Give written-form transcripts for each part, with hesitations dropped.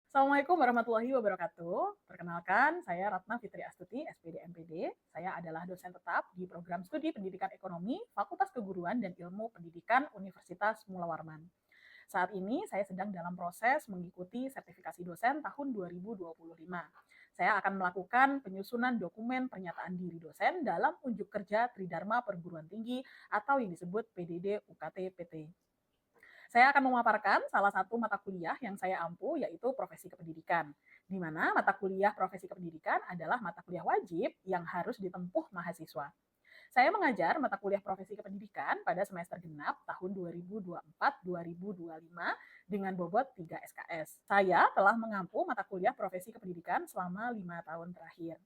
Assalamualaikum warahmatullahi wabarakatuh. Perkenalkan, saya Ratna Fitri Astuti, SPD MPD. Saya adalah dosen tetap di program studi Pendidikan Ekonomi, Fakultas Keguruan dan Ilmu Pendidikan Universitas Mula Warman. Saat ini saya sedang dalam proses mengikuti sertifikasi dosen tahun 2025. Saya akan melakukan penyusunan dokumen pernyataan diri dosen dalam unjuk kerja Tridharma Perguruan Tinggi atau yang disebut PDD UKT PT. Saya akan memaparkan salah satu mata kuliah yang saya ampu, yaitu profesi kependidikan, di mana mata kuliah profesi kependidikan adalah mata kuliah wajib yang harus ditempuh mahasiswa. Saya mengajar mata kuliah profesi kependidikan pada semester genap tahun 2024-2025 dengan bobot 3 SKS. Saya telah mengampu mata kuliah profesi kependidikan selama 5 tahun terakhir.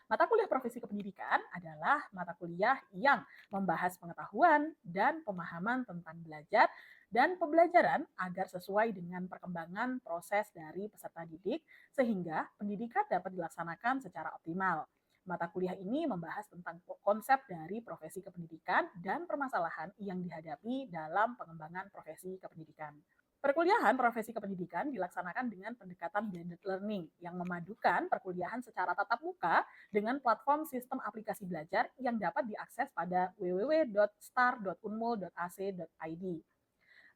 Mata kuliah profesi kependidikan adalah mata kuliah yang membahas pengetahuan dan pemahaman tentang belajar dan pembelajaran agar sesuai dengan perkembangan proses dari peserta didik sehingga pendidikan dapat dilaksanakan secara optimal. Mata kuliah ini membahas tentang konsep dari profesi kependidikan dan permasalahan yang dihadapi dalam pengembangan profesi kependidikan. Perkuliahan profesi kependidikan dilaksanakan dengan pendekatan blended learning yang memadukan perkuliahan secara tatap muka dengan platform sistem aplikasi belajar yang dapat diakses pada www.star.unmul.ac.id.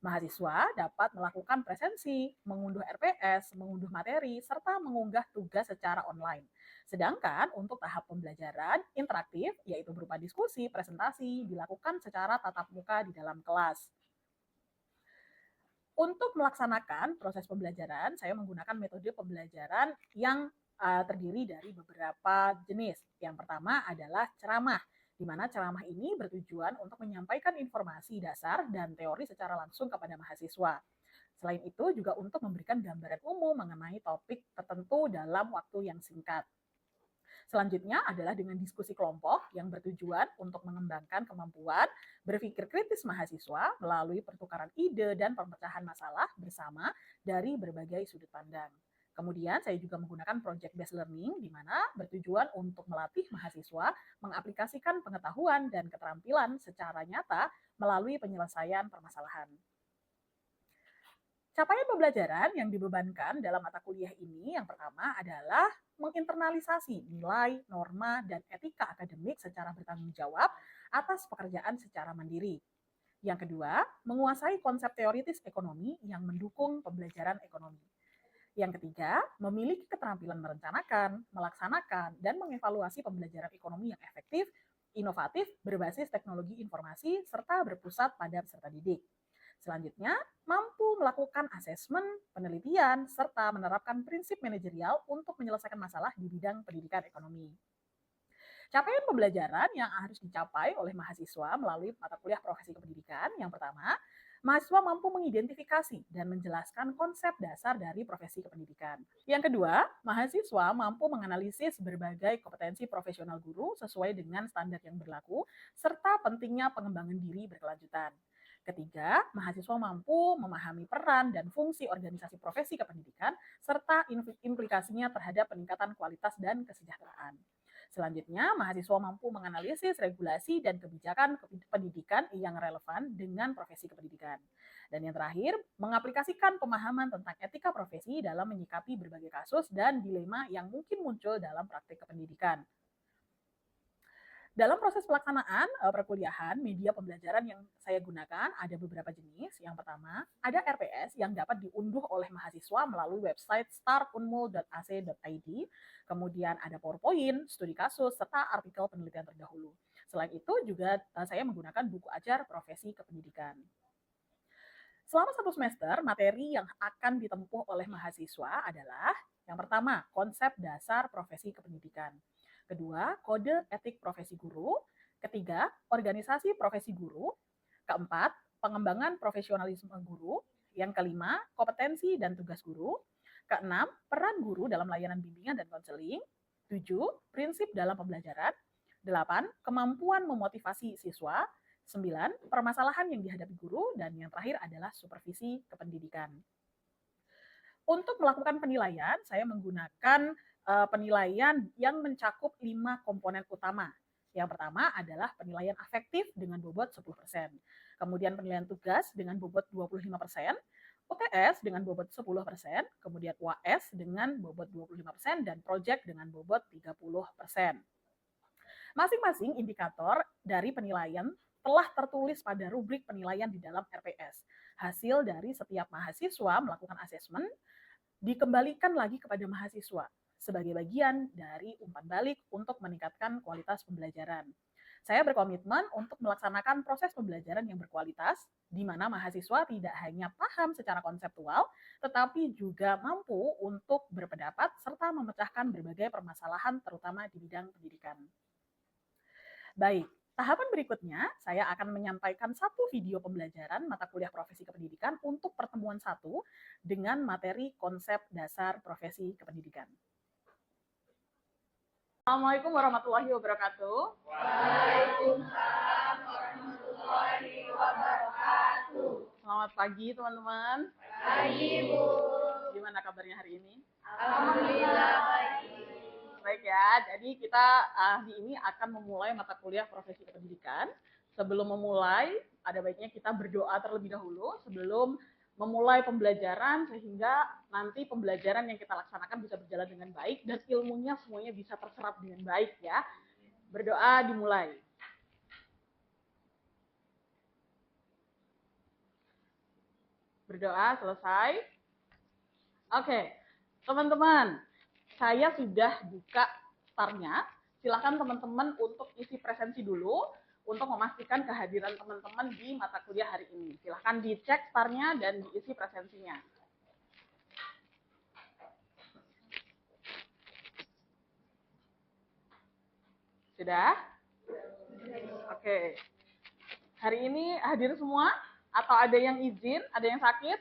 Mahasiswa dapat melakukan presensi, mengunduh RPS, mengunduh materi, serta mengunggah tugas secara online. Sedangkan untuk tahap pembelajaran interaktif, yaitu berupa diskusi, presentasi, dilakukan secara tatap muka di dalam kelas. Untuk melaksanakan proses pembelajaran, saya menggunakan metode pembelajaran yang terdiri dari beberapa jenis. Yang pertama adalah ceramah, di mana ceramah ini bertujuan untuk menyampaikan informasi dasar dan teori secara langsung kepada mahasiswa. Selain itu juga untuk memberikan gambaran umum mengenai topik tertentu dalam waktu yang singkat. Selanjutnya adalah dengan diskusi kelompok yang bertujuan untuk mengembangkan kemampuan berpikir kritis mahasiswa melalui pertukaran ide dan pemecahan masalah bersama dari berbagai sudut pandang. Kemudian saya juga menggunakan project based learning di mana bertujuan untuk melatih mahasiswa mengaplikasikan pengetahuan dan keterampilan secara nyata melalui penyelesaian permasalahan. Capaian pembelajaran yang dibebankan dalam mata kuliah ini yang pertama adalah menginternalisasi nilai, norma, dan etika akademik secara bertanggung jawab atas pekerjaan secara mandiri. Yang kedua, menguasai konsep teoritis ekonomi yang mendukung pembelajaran ekonomi. Yang ketiga, memiliki keterampilan merencanakan, melaksanakan, dan mengevaluasi pembelajaran ekonomi yang efektif, inovatif, berbasis teknologi informasi, serta berpusat pada peserta didik. Selanjutnya, mampu melakukan asesmen, penelitian, serta menerapkan prinsip manajerial untuk menyelesaikan masalah di bidang pendidikan ekonomi. Capaian pembelajaran yang harus dicapai oleh mahasiswa melalui mata kuliah profesi kependidikan, yang pertama, mahasiswa mampu mengidentifikasi dan menjelaskan konsep dasar dari profesi kependidikan. Yang kedua, mahasiswa mampu menganalisis berbagai kompetensi profesional guru sesuai dengan standar yang berlaku, serta pentingnya pengembangan diri berkelanjutan. Ketiga, mahasiswa mampu memahami peran dan fungsi organisasi profesi kependidikan serta implikasinya terhadap peningkatan kualitas dan kesejahteraan. Selanjutnya, mahasiswa mampu menganalisis regulasi dan kebijakan pendidikan yang relevan dengan profesi kependidikan. Dan yang terakhir, mengaplikasikan pemahaman tentang etika profesi dalam menyikapi berbagai kasus dan dilema yang mungkin muncul dalam praktik kependidikan. Dalam proses pelaksanaan perkuliahan, media pembelajaran yang saya gunakan ada beberapa jenis. Yang pertama, ada RPS yang dapat diunduh oleh mahasiswa melalui website startunmul.ac.id. Kemudian ada PowerPoint, studi kasus, serta artikel penelitian terdahulu. Selain itu juga saya menggunakan buku ajar profesi kependidikan. Selama satu semester, materi yang akan ditempuh oleh mahasiswa adalah yang pertama, konsep dasar profesi kependidikan. Kedua, kode etik profesi guru. Ketiga, organisasi profesi guru. Keempat, pengembangan profesionalisme guru. Yang kelima, kompetensi dan tugas guru. Keenam, peran guru dalam layanan bimbingan dan konseling. Tujuh, prinsip dalam pembelajaran. Delapan, kemampuan memotivasi siswa. Sembilan, permasalahan yang dihadapi guru. Dan yang terakhir adalah supervisi kependidikan. Untuk melakukan penilaian, saya menggunakan penilaian yang mencakup 5 komponen utama. Yang pertama adalah penilaian afektif dengan bobot 10%. Kemudian penilaian tugas dengan bobot 25%, UTS dengan bobot 10%, kemudian UAS dengan bobot 25%, dan project dengan bobot 30%. Masing-masing indikator dari penilaian telah tertulis pada rubrik penilaian di dalam RPS. Hasil dari setiap mahasiswa melakukan asesmen dikembalikan lagi kepada mahasiswa sebagai bagian dari umpan balik untuk meningkatkan kualitas pembelajaran. Saya berkomitmen untuk melaksanakan proses pembelajaran yang berkualitas, di mana mahasiswa tidak hanya paham secara konseptual, tetapi juga mampu untuk berpendapat serta memecahkan berbagai permasalahan, terutama di bidang pendidikan. Baik, tahapan berikutnya saya akan menyampaikan satu video pembelajaran mata kuliah profesi kependidikan untuk pertemuan 1 dengan materi konsep dasar profesi kependidikan. Assalamualaikum warahmatullahi wabarakatuh. Waalaikumsalam warahmatullahi wabarakatuh. Selamat pagi teman-teman. Pagi, Bu. Gimana kabarnya hari ini? Alhamdulillah baik. Baik ya, jadi kita hari ini akan memulai mata kuliah profesi kependidikan. Sebelum memulai, ada baiknya kita berdoa terlebih dahulu sebelum memulai pembelajaran, sehingga nanti pembelajaran yang kita laksanakan bisa berjalan dengan baik dan ilmunya semuanya bisa terserap dengan baik ya. Berdoa dimulai. Berdoa selesai. Oke, teman-teman, saya sudah buka startnya. Silakan teman-teman untuk isi presensi dulu untuk memastikan kehadiran teman-teman di mata kuliah hari ini. Silakan dicek startnya dan diisi presensinya. Sudah? Oke. Hari ini hadir semua? Atau ada yang izin? Ada yang sakit?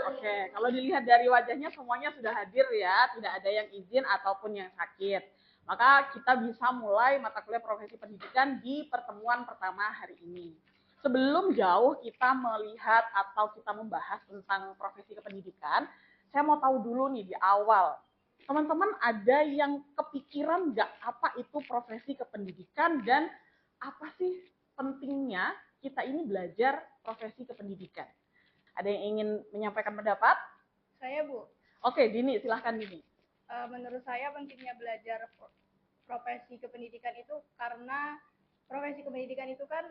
Oke, kalau dilihat dari wajahnya semuanya sudah hadir ya, tidak ada yang izin ataupun yang sakit. Maka kita bisa mulai mata kuliah profesi pendidikan di pertemuan pertama hari ini. Sebelum jauh kita melihat atau kita membahas tentang profesi kependidikan, saya mau tahu dulu nih di awal. Teman-teman ada yang kepikiran nggak apa itu profesi kependidikan dan apa sih pentingnya kita ini belajar profesi kependidikan? Ada yang ingin menyampaikan pendapat? Saya, Bu. Oke, Dini, silahkan Dini. Menurut saya pentingnya belajar profesi kependidikan itu karena profesi kependidikan itu kan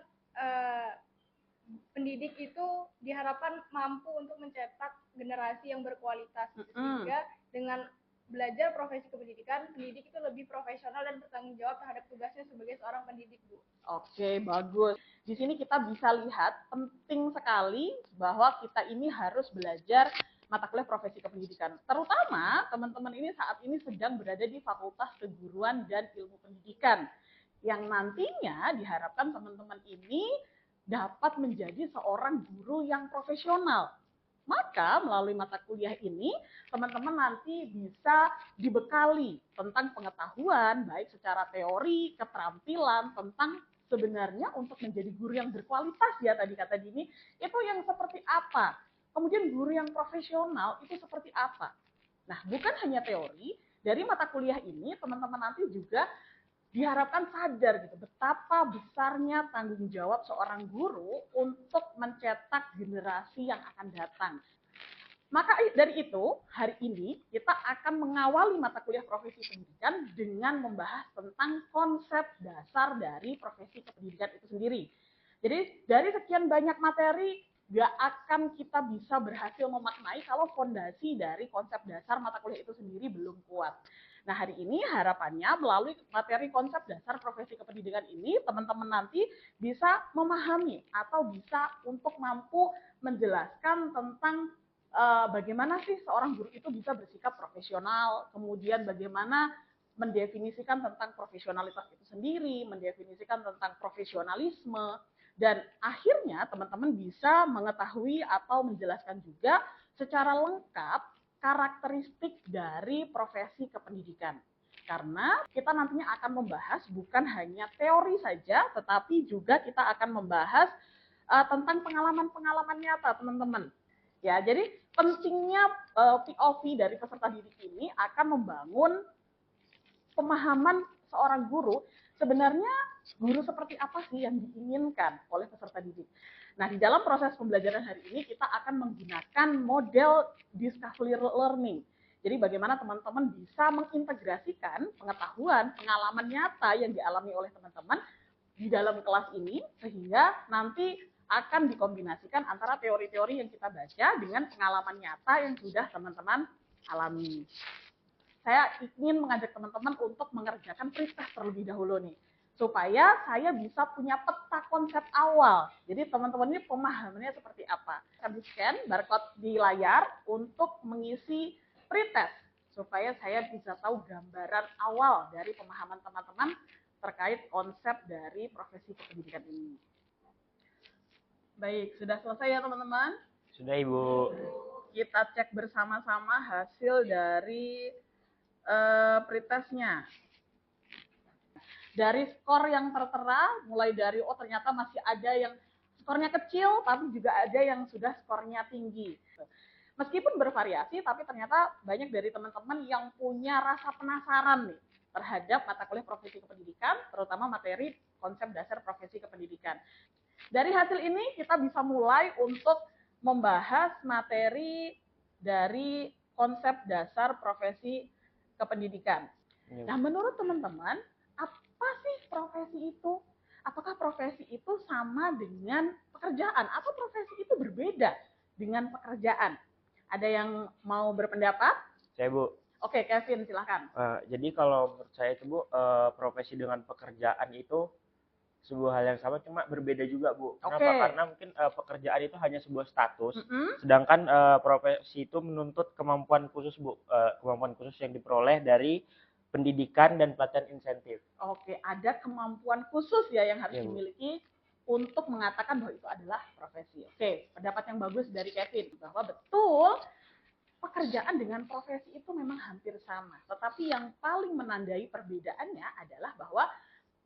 pendidik itu diharapkan mampu untuk mencetak generasi yang berkualitas. Sehingga dengan belajar profesi kependidikan, pendidik itu lebih profesional dan bertanggung jawab terhadap tugasnya sebagai seorang pendidik, Bu. Oke, bagus. Di sini kita bisa lihat penting sekali bahwa kita ini harus belajar mata kuliah profesi kependidikan. Terutama teman-teman ini saat ini sedang berada di Fakultas Keguruan dan Ilmu Pendidikan, yang nantinya diharapkan teman-teman ini dapat menjadi seorang guru yang profesional. Maka melalui mata kuliah ini, teman-teman nanti bisa dibekali tentang pengetahuan, baik secara teori, keterampilan, tentang sebenarnya untuk menjadi guru yang berkualitas ya tadi kata Dini, itu yang seperti apa. Kemudian guru yang profesional itu seperti apa. Nah, bukan hanya teori, dari mata kuliah ini teman-teman nanti juga diharapkan sadar gitu betapa besarnya tanggung jawab seorang guru untuk mencetak generasi yang akan datang. Maka dari itu, hari ini kita akan mengawali mata kuliah profesi pendidikan dengan membahas tentang konsep dasar dari profesi kependidikan itu sendiri. Jadi dari sekian banyak materi, gak akan kita bisa berhasil memaknai kalau fondasi dari konsep dasar mata kuliah itu sendiri belum kuat. Nah, hari ini harapannya melalui materi konsep dasar profesi kependidikan ini, teman-teman nanti bisa memahami atau bisa untuk mampu menjelaskan tentang bagaimana sih seorang guru itu bisa bersikap profesional, kemudian bagaimana mendefinisikan tentang profesionalitas itu sendiri, mendefinisikan tentang profesionalisme, dan akhirnya teman-teman bisa mengetahui atau menjelaskan juga secara lengkap karakteristik dari profesi kependidikan. Karena kita nantinya akan membahas bukan hanya teori saja, tetapi juga kita akan membahas tentang pengalaman-pengalaman nyata, teman-teman. Ya, jadi pentingnya POV dari peserta didik ini akan membangun pemahaman seorang guru, sebenarnya guru seperti apa sih yang diinginkan oleh peserta didik. Nah, di dalam proses pembelajaran hari ini kita akan menggunakan model discovery learning. Jadi bagaimana teman-teman bisa mengintegrasikan pengetahuan, pengalaman nyata yang dialami oleh teman-teman di dalam kelas ini, sehingga nanti akan dikombinasikan antara teori-teori yang kita baca dengan pengalaman nyata yang sudah teman-teman alami. Saya ingin mengajak teman-teman untuk mengerjakan pretest terlebih dahulu nih, supaya saya bisa punya peta konsep awal. Jadi teman-teman ini pemahamannya seperti apa. Akan di-scan barcode di layar untuk mengisi pretest, supaya saya bisa tahu gambaran awal dari pemahaman teman-teman terkait konsep dari profesi kependidikan ini. Baik, sudah selesai ya teman-teman? Sudah, Ibu. Kita cek bersama-sama hasil dari pretestnya. Dari skor yang tertera, mulai dari ternyata masih ada yang skornya kecil, tapi juga ada yang sudah skornya tinggi. Meskipun bervariasi, tapi ternyata banyak dari teman-teman yang punya rasa penasaran nih terhadap mata kuliah profesi kependidikan, terutama materi konsep dasar profesi kependidikan. Dari hasil ini kita bisa mulai untuk membahas materi dari konsep dasar profesi kependidikan. Nah, menurut teman-teman, apa sih profesi itu? Apakah profesi itu sama dengan pekerjaan atau profesi itu berbeda dengan pekerjaan? Ada yang mau berpendapat? Saya, Bu. Oke, Kevin, silahkan. Jadi kalau menurut saya itu, Bu, profesi dengan pekerjaan itu sebuah hal yang sama, cuma berbeda juga, Bu. Kenapa? Oke. Karena mungkin pekerjaan itu hanya sebuah status, sedangkan profesi itu menuntut kemampuan khusus, Bu. Kemampuan khusus yang diperoleh dari pendidikan dan pelatihan insentif. Oke, ada kemampuan khusus ya yang harus Iya, Bu. dimiliki untuk mengatakan bahwa itu adalah profesi. Oke, pendapat yang bagus dari Kevin, bahwa betul pekerjaan dengan profesi itu memang hampir sama. Tetapi yang paling menandai perbedaannya adalah bahwa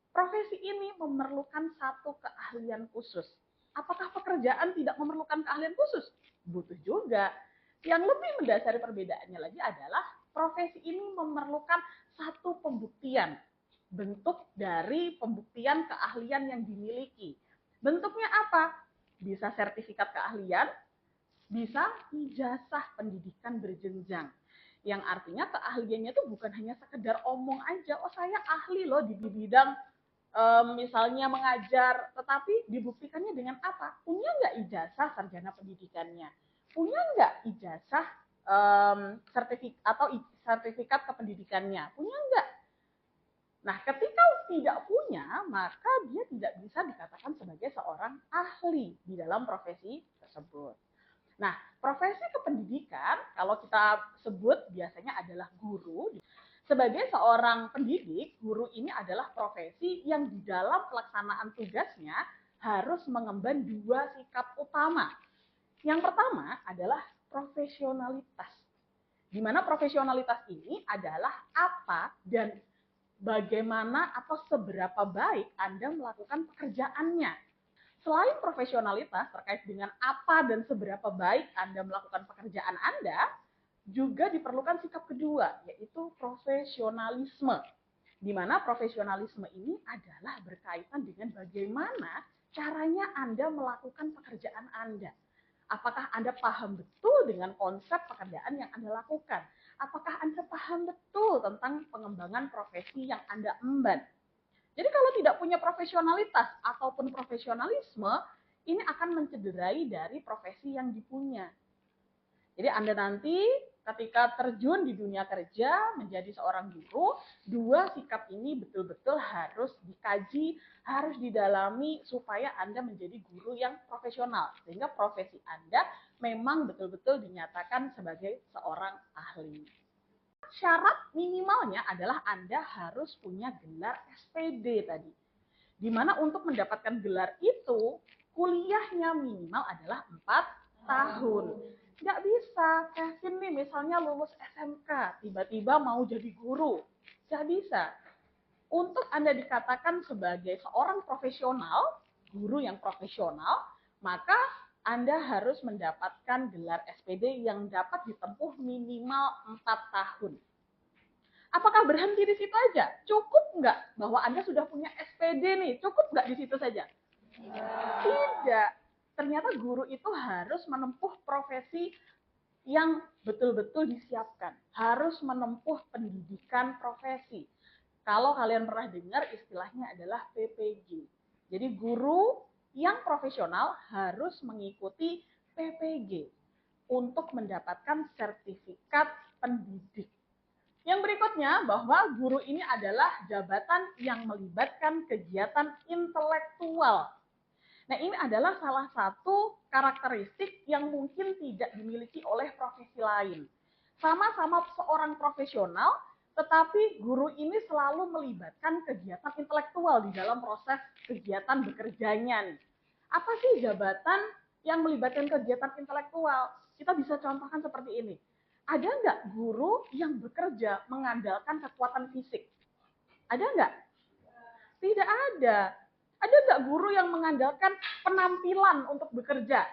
profesi ini memerlukan satu keahlian khusus. Apakah pekerjaan tidak memerlukan keahlian khusus? Butuh juga. Yang lebih mendasari perbedaannya lagi adalah profesi ini memerlukan satu pembuktian. Bentuk dari pembuktian keahlian yang dimiliki. Bentuknya apa? Bisa sertifikat keahlian, bisa ijazah pendidikan berjenjang. Yang artinya keahliannya itu bukan hanya sekedar omong aja, oh saya ahli loh di bidang misalnya mengajar, tetapi dibuktikannya dengan apa? Punya nggak ijazah sarjana pendidikannya? Punya nggak ijazah sertifikat kependidikannya? Punya nggak? Nah, ketika tidak punya, maka dia tidak bisa dikatakan sebagai seorang ahli di dalam profesi tersebut. Nah, profesi kependidikan, kalau kita sebut biasanya adalah guru. Sebagai seorang pendidik, guru ini adalah profesi yang di dalam pelaksanaan tugasnya harus mengemban dua sikap utama. Yang pertama adalah profesionalitas. Di mana profesionalitas ini adalah apa dan bagaimana atau seberapa baik Anda melakukan pekerjaannya. Selain profesionalitas terkait dengan apa dan seberapa baik Anda melakukan pekerjaan Anda, juga diperlukan sikap kedua, yaitu profesionalisme. Di mana profesionalisme ini adalah berkaitan dengan bagaimana caranya Anda melakukan pekerjaan Anda. Apakah Anda paham betul dengan konsep pekerjaan yang Anda lakukan? Apakah Anda paham betul tentang pengembangan profesi yang Anda emban? Jadi kalau tidak punya profesionalitas ataupun profesionalisme, ini akan mencederai dari profesi yang dipunya. Jadi Anda nanti ketika terjun di dunia kerja menjadi seorang guru, dua sikap ini betul-betul harus dikaji, harus didalami supaya Anda menjadi guru yang profesional. Sehingga profesi Anda memang betul-betul dinyatakan sebagai seorang ahli. Syarat minimalnya adalah Anda harus punya gelar SPD tadi. Di mana untuk mendapatkan gelar itu, kuliahnya minimal adalah 4 tahun. Nggak bisa, Kevin nih misalnya lulus SMK, tiba-tiba mau jadi guru. Nggak bisa. Untuk Anda dikatakan sebagai seorang profesional, guru yang profesional, maka Anda harus mendapatkan gelar SPD yang dapat ditempuh minimal 4 tahun. Apakah berhenti di situ aja? Cukup nggak bahwa Anda sudah punya SPD nih? Cukup nggak di situ saja? Tidak. ternyata guru itu harus menempuh profesi yang betul-betul disiapkan, harus menempuh pendidikan profesi. Kalau kalian pernah dengar istilahnya adalah PPG. Jadi guru yang profesional harus mengikuti PPG untuk mendapatkan sertifikat pendidik. Yang berikutnya bahwa guru ini adalah jabatan yang melibatkan kegiatan intelektual. Nah, ini adalah salah satu karakteristik yang mungkin tidak dimiliki oleh profesi lain. Sama-sama seorang profesional, tetapi guru ini selalu melibatkan kegiatan intelektual di dalam proses kegiatan bekerjanya. Apa sih jabatan yang melibatkan kegiatan intelektual? Kita bisa contohkan seperti ini. Ada nggak guru yang bekerja mengandalkan kekuatan fisik? Ada nggak? Tidak ada. Ada nggak guru yang mengandalkan penampilan untuk bekerja?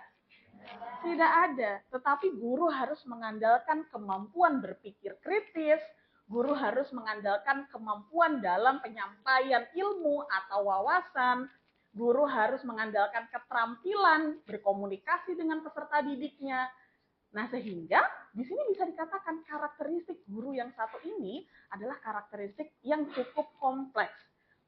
Tidak ada. Tetapi guru harus mengandalkan kemampuan berpikir kritis, guru harus mengandalkan kemampuan dalam penyampaian ilmu atau wawasan, guru harus mengandalkan keterampilan berkomunikasi dengan peserta didiknya. Nah, sehingga di sini bisa dikatakan karakteristik guru yang satu ini adalah karakteristik yang cukup kompleks.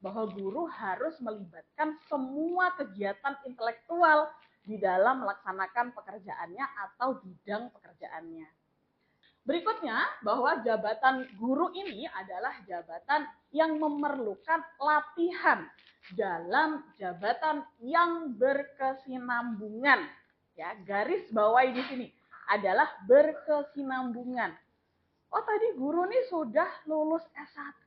Bahwa guru harus melibatkan semua kegiatan intelektual di dalam melaksanakan pekerjaannya atau bidang pekerjaannya. Berikutnya, bahwa jabatan guru ini adalah jabatan yang memerlukan latihan dalam jabatan yang berkesinambungan. Ya, garis bawahi di sini adalah berkesinambungan. Oh, tadi guru nih sudah lulus S1.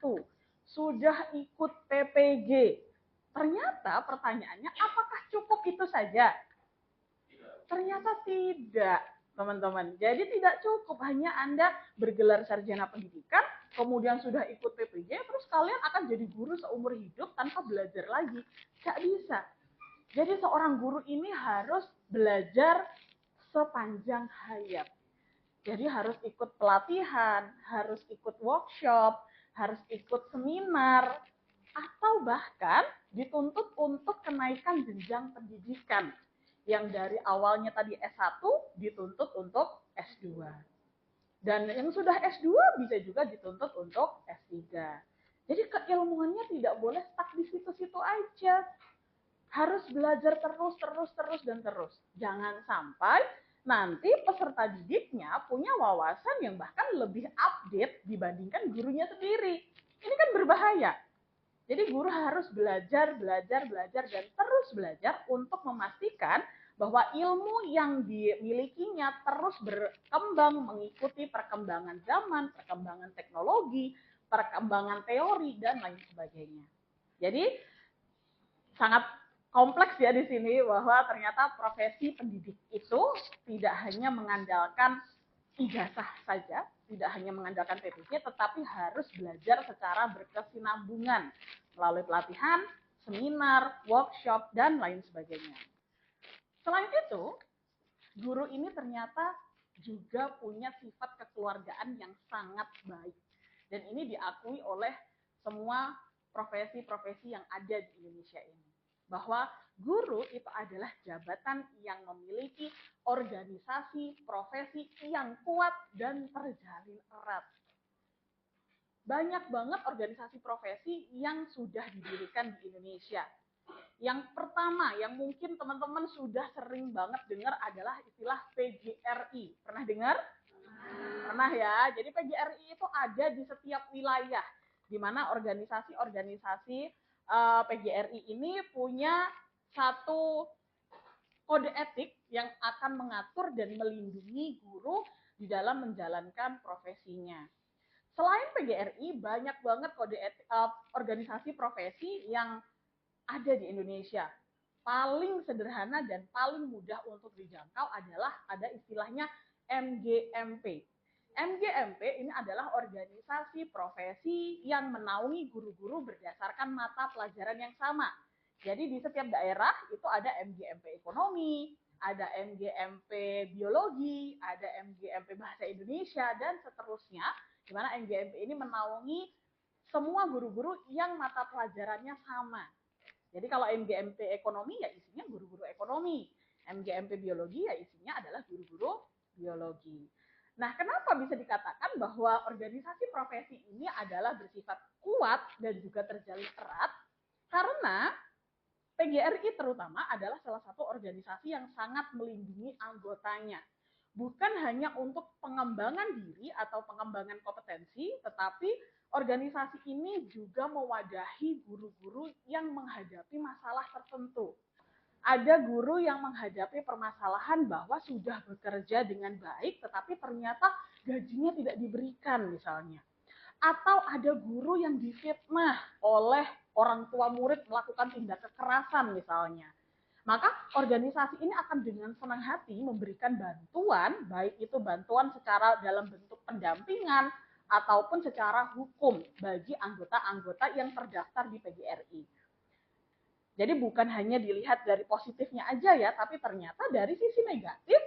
Sudah ikut PPG. Ternyata pertanyaannya, apakah cukup itu saja? Ternyata tidak, teman-teman. Jadi tidak cukup hanya Anda bergelar sarjana pendidikan, kemudian sudah ikut PPG, terus kalian akan jadi guru seumur hidup tanpa belajar lagi. Tidak bisa. Jadi seorang guru ini harus belajar sepanjang hayat. Jadi harus ikut pelatihan, harus ikut workshop, harus ikut seminar, atau bahkan dituntut untuk kenaikan jenjang pendidikan. Yang dari awalnya tadi S1 dituntut untuk S2. Dan yang sudah S2 bisa juga dituntut untuk S3. Jadi keilmuannya tidak boleh stuck di situ-situ aja. Harus belajar terus, dan terus. Jangan sampai nanti peserta didiknya punya wawasan yang bahkan lebih update dibandingkan gurunya sendiri. Ini kan berbahaya. Jadi guru harus belajar, dan terus belajar untuk memastikan bahwa ilmu yang dimilikinya terus berkembang mengikuti perkembangan zaman, perkembangan teknologi, perkembangan teori, dan lain sebagainya. Jadi sangat kompleks ya di sini bahwa ternyata profesi pendidik itu tidak hanya mengandalkan ijazah saja, tidak hanya mengandalkan PPG, tetapi harus belajar secara berkesinambungan melalui pelatihan, seminar, workshop, dan lain sebagainya. Selain itu, guru ini ternyata juga punya sifat kekeluargaan yang sangat baik. Dan ini diakui oleh semua profesi-profesi yang ada di Indonesia ini. Bahwa guru itu adalah jabatan yang memiliki organisasi profesi yang kuat dan terjalin erat. Banyak banget organisasi profesi yang sudah didirikan di Indonesia. Yang pertama, yang mungkin teman-teman sudah sering banget dengar adalah istilah PGRI. Pernah dengar? Pernah ya. Jadi PGRI itu ada di setiap wilayah, di mana organisasi-organisasi PGRI ini punya satu kode etik yang akan mengatur dan melindungi guru di dalam menjalankan profesinya. Selain PGRI, banyak banget kode etik, organisasi profesi yang ada di Indonesia. Paling sederhana dan paling mudah untuk dijangkau adalah ada istilahnya MGMP. MGMP ini adalah organisasi profesi yang menaungi guru-guru berdasarkan mata pelajaran yang sama. Jadi di setiap daerah itu ada MGMP ekonomi, ada MGMP biologi, ada MGMP bahasa Indonesia, dan seterusnya. Di mana MGMP ini menaungi semua guru-guru yang mata pelajarannya sama. Jadi kalau MGMP ekonomi ya isinya guru-guru ekonomi. MGMP Biologi ya isinya adalah guru-guru biologi. Nah, kenapa bisa dikatakan bahwa organisasi profesi ini adalah bersifat kuat dan juga terjalin erat? Karena PGRI terutama adalah salah satu organisasi yang sangat melindungi anggotanya. Bukan hanya untuk pengembangan diri atau pengembangan kompetensi, tetapi organisasi ini juga mewadahi guru-guru yang menghadapi masalah tertentu. Ada guru yang menghadapi permasalahan bahwa sudah bekerja dengan baik, tetapi ternyata gajinya tidak diberikan misalnya. Atau ada guru yang difitnah oleh orang tua murid melakukan tindak kekerasan misalnya. Maka organisasi ini akan dengan senang hati memberikan bantuan, baik itu bantuan secara dalam bentuk pendampingan ataupun secara hukum bagi anggota-anggota yang terdaftar di PGRI. Jadi bukan hanya dilihat dari positifnya aja ya, tapi ternyata dari sisi negatif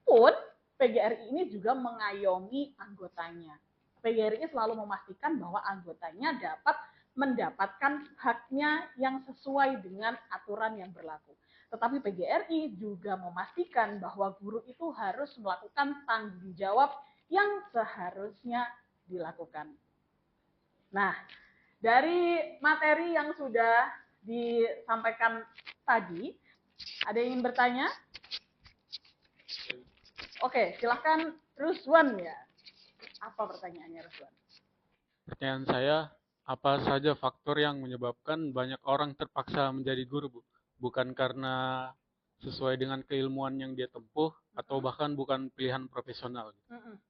pun PGRI ini juga mengayomi anggotanya. PGRI selalu memastikan bahwa anggotanya dapat mendapatkan haknya yang sesuai dengan aturan yang berlaku. Tetapi PGRI juga memastikan bahwa guru itu harus melakukan tanggung jawab yang seharusnya dilakukan. Nah, dari materi yang sudah disampaikan tadi, ada yang ingin bertanya? Oke, silahkan Ruswan ya. Apa pertanyaannya Ruswan? Pertanyaan saya, apa saja faktor yang menyebabkan banyak orang terpaksa menjadi guru, Bu? Bukan karena sesuai dengan keilmuan yang dia tempuh, atau bahkan bukan pilihan profesional.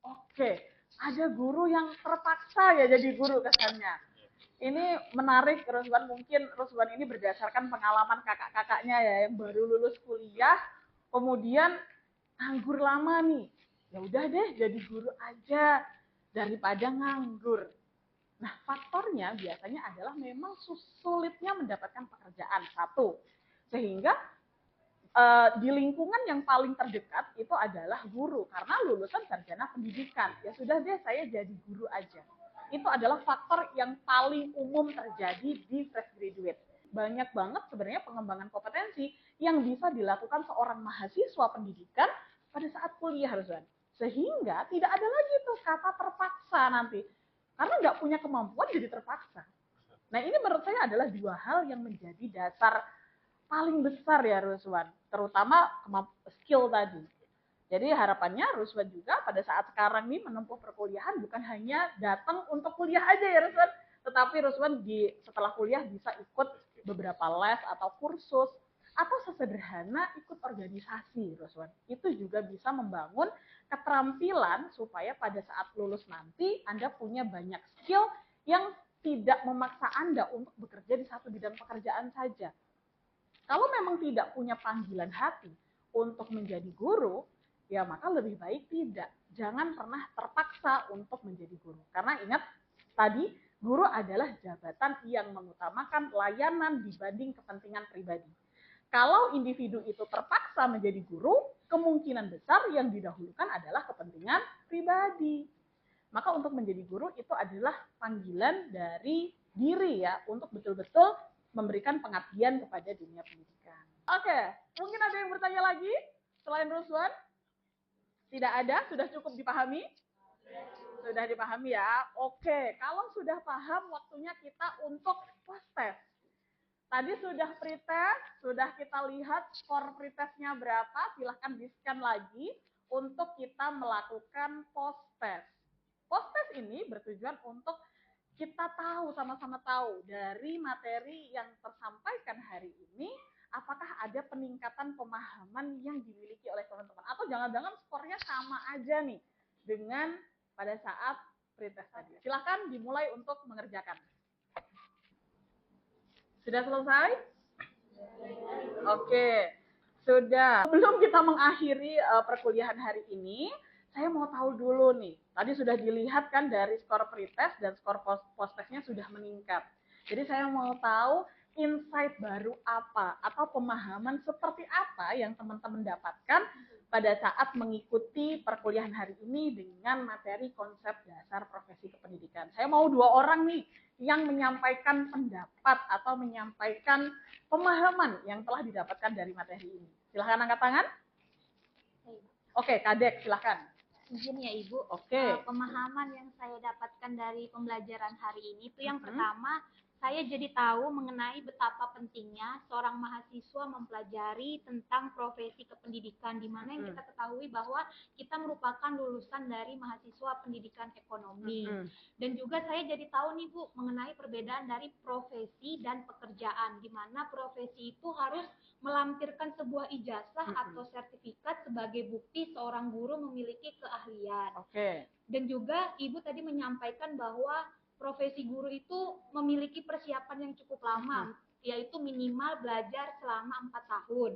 Oke, ada guru yang terpaksa ya jadi guru kesannya. Ini menarik Ruswan, mungkin Ruswan ini berdasarkan pengalaman kakak-kakaknya ya yang baru lulus kuliah, kemudian nganggur lama nih. Ya udah deh jadi guru aja daripada nganggur. Nah, faktornya biasanya adalah memang sulitnya mendapatkan pekerjaan satu. Sehingga di lingkungan yang paling terdekat itu adalah guru karena lulusan sarjana pendidikan. Ya sudah deh saya jadi guru aja. Itu adalah faktor yang paling umum terjadi di fresh graduate. Banyak banget sebenarnya pengembangan kompetensi yang bisa dilakukan seorang mahasiswa pendidikan pada saat kuliah, Ruswan. Sehingga tidak ada lagi tuh kata terpaksa nanti. Karena nggak punya kemampuan jadi terpaksa. Nah, ini menurut saya adalah dua hal yang menjadi dasar paling besar ya Ruswan, terutama skill tadi. Jadi harapannya Ruswan juga pada saat sekarang nih menempuh perkuliahan bukan hanya datang untuk kuliah aja ya Ruswan, tetapi Ruswan setelah kuliah bisa ikut beberapa les atau kursus atau sesederhana ikut organisasi Ruswan. Itu juga bisa membangun keterampilan supaya pada saat lulus nanti Anda punya banyak skill yang tidak memaksa Anda untuk bekerja di satu bidang pekerjaan saja. Kalau memang tidak punya panggilan hati untuk menjadi guru, ya maka lebih baik tidak. Jangan pernah terpaksa untuk menjadi guru. Karena ingat tadi, guru adalah jabatan yang mengutamakan layanan dibanding kepentingan pribadi. Kalau individu itu terpaksa menjadi guru, kemungkinan besar yang didahulukan adalah kepentingan pribadi. Maka untuk menjadi guru itu adalah panggilan dari diri ya, untuk betul-betul memberikan pengabdian kepada dunia pendidikan. Oke, mungkin ada yang bertanya lagi selain Ruswan? Tidak ada? Sudah cukup dipahami? Sudah dipahami ya? Oke, kalau sudah paham waktunya kita untuk post-test. Tadi sudah pretest, sudah kita lihat skor pretestnya berapa, silahkan di-scan lagi untuk kita melakukan post-test. Post-test ini bertujuan untuk kita tahu, sama-sama tahu dari materi yang tersampaikan hari ini, apakah ada peningkatan pemahaman yang dimiliki oleh teman-teman. Atau jangan-jangan skornya sama aja nih dengan pada saat pretest tadi. Silahkan dimulai untuk mengerjakan. Sudah selesai? Oke, sudah. Sebelum kita mengakhiri perkuliahan hari ini, saya mau tahu dulu nih, tadi sudah dilihat kan dari skor pretest dan skor post-testnya sudah meningkat. Jadi saya mau tahu insight baru apa atau pemahaman seperti apa yang teman-teman dapatkan pada saat mengikuti perkuliahan hari ini dengan materi konsep dasar profesi kependidikan. Saya mau 2 orang nih yang menyampaikan pendapat atau menyampaikan pemahaman yang telah didapatkan dari materi ini. Silahkan angkat tangan. Oke, Kadek, silahkan. Izin ya Ibu. Oke. Pemahaman yang saya dapatkan dari pembelajaran hari ini itu yang pertama, saya jadi tahu mengenai betapa pentingnya seorang mahasiswa mempelajari tentang profesi kependidikan, di mana yang kita ketahui bahwa kita merupakan lulusan dari mahasiswa pendidikan ekonomi. Dan juga saya jadi tahu nih Bu, mengenai perbedaan dari profesi dan pekerjaan, di mana profesi itu harus melampirkan sebuah ijazah atau sertifikat sebagai bukti seorang guru memiliki keahlian. Oke. Dan juga Ibu tadi menyampaikan bahwa profesi guru itu memiliki persiapan yang cukup lama, yaitu minimal belajar selama 4 tahun.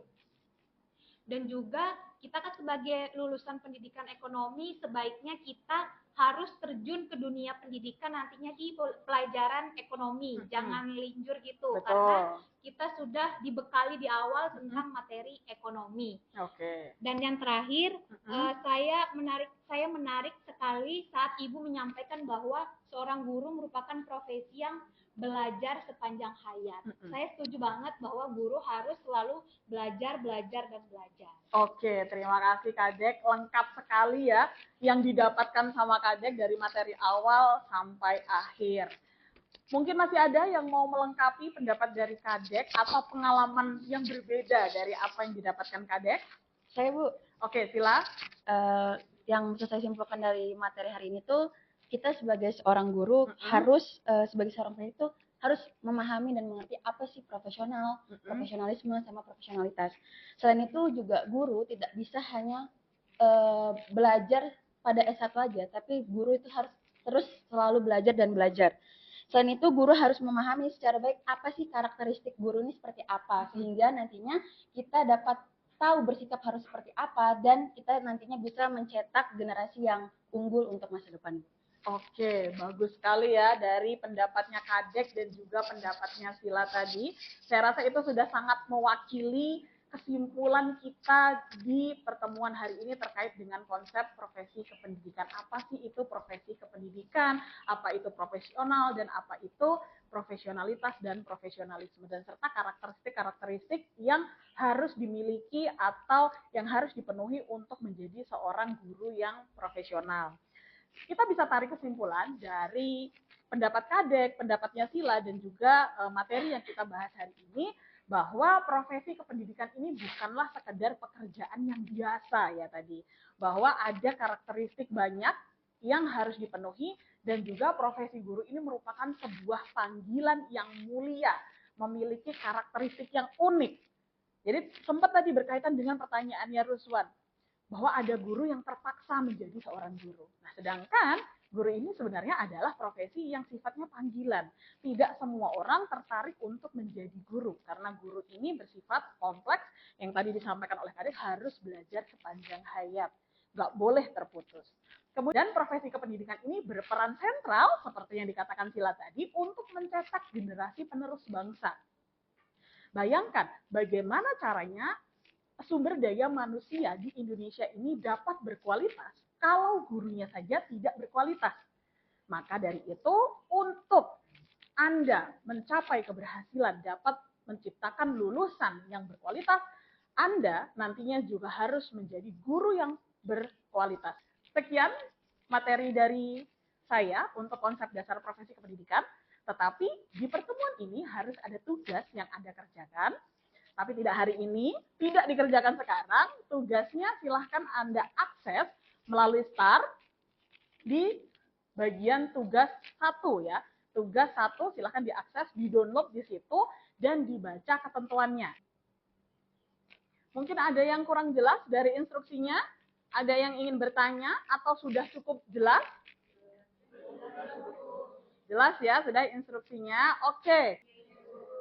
Dan juga kita kan sebagai lulusan pendidikan ekonomi, sebaiknya kita harus terjun ke dunia pendidikan nantinya di pelajaran ekonomi. Jangan linjur gitu. Betul. Karena kita sudah dibekali di awal tentang materi ekonomi. Oke. Dan yang terakhir, saya menarik sekali saat Ibu menyampaikan bahwa seorang guru merupakan profesi yang belajar sepanjang hayat. Saya setuju banget bahwa guru harus selalu belajar dan belajar. Oke, terima kasih Kadek. Lengkap sekali ya yang didapatkan sama Kadek dari materi awal sampai akhir. Mungkin masih ada yang mau melengkapi pendapat dari Kadek atau pengalaman yang berbeda dari apa yang didapatkan Kadek? Saya Bu, Oke, sila. yang bisa saya simpulkan dari materi hari ini tuh kita sebagai seorang guru harus sebagai seorang pendidik tuh harus memahami dan mengerti apa sih profesionalisme sama profesionalitas. Selain itu juga guru tidak bisa hanya belajar pada S1 aja, tapi guru itu harus terus selalu belajar dan belajar. Selain itu guru harus memahami secara baik apa sih karakteristik guru ini seperti apa, sehingga nantinya kita dapat tahu bersikap harus seperti apa dan kita nantinya bisa mencetak generasi yang unggul untuk masa depan. Oke, bagus sekali ya dari pendapatnya Kadek dan juga pendapatnya Sila tadi. Saya rasa itu sudah sangat mewakili kesimpulan kita di pertemuan hari ini terkait dengan konsep profesi kependidikan. Apa sih itu profesi kependidikan, apa itu profesional, dan apa itu profesionalitas dan profesionalisme, dan serta karakteristik-karakteristik yang harus dimiliki atau yang harus dipenuhi untuk menjadi seorang guru yang profesional. Kita bisa tarik kesimpulan dari pendapat Kadek, pendapatnya Sila, dan juga materi yang kita bahas hari ini, bahwa profesi kependidikan ini bukanlah sekedar pekerjaan yang biasa ya tadi, bahwa ada karakteristik banyak yang harus dipenuhi, dan juga profesi guru ini merupakan sebuah panggilan yang mulia, memiliki karakteristik yang unik. Jadi sempat tadi berkaitan dengan pertanyaannya Ruswan, bahwa ada guru yang terpaksa menjadi seorang guru. Nah, sedangkan guru ini sebenarnya adalah profesi yang sifatnya panggilan. Tidak semua orang tertarik untuk menjadi guru, karena guru ini bersifat kompleks, yang tadi disampaikan oleh Kadek, harus belajar sepanjang hayat. Nggak boleh terputus. Kemudian profesi kependidikan ini berperan sentral, seperti yang dikatakan Sila tadi, untuk mencetak generasi penerus bangsa. Bayangkan bagaimana caranya sumber daya manusia di Indonesia ini dapat berkualitas kalau gurunya saja tidak berkualitas. Maka dari itu, untuk Anda mencapai keberhasilan dapat menciptakan lulusan yang berkualitas, Anda nantinya juga harus menjadi guru yang berkualitas. Sekian materi dari saya untuk konsep dasar profesi kependidikan, tetapi di pertemuan ini harus ada tugas yang Anda kerjakan. Tapi tidak hari ini, tidak dikerjakan sekarang. Tugasnya silahkan Anda akses melalui STAR di bagian tugas 1 ya. Tugas 1 silahkan diakses, di-download di situ, dan dibaca ketentuannya. Mungkin ada yang kurang jelas dari instruksinya? Ada yang ingin bertanya atau sudah cukup jelas? Jelas ya, sudah instruksinya. Oke.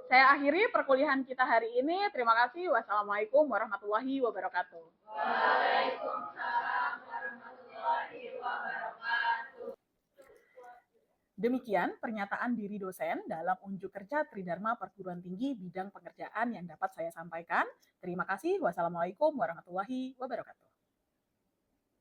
Saya akhiri perkuliahan kita hari ini. Terima kasih. Wassalamualaikum warahmatullahi wabarakatuh. Waalaikumsalam warahmatullahi wabarakatuh. Demikian pernyataan diri dosen dalam unjuk kerja Tridharma Perguruan Tinggi bidang pengerjaan yang dapat saya sampaikan. Terima kasih. Wassalamualaikum warahmatullahi wabarakatuh.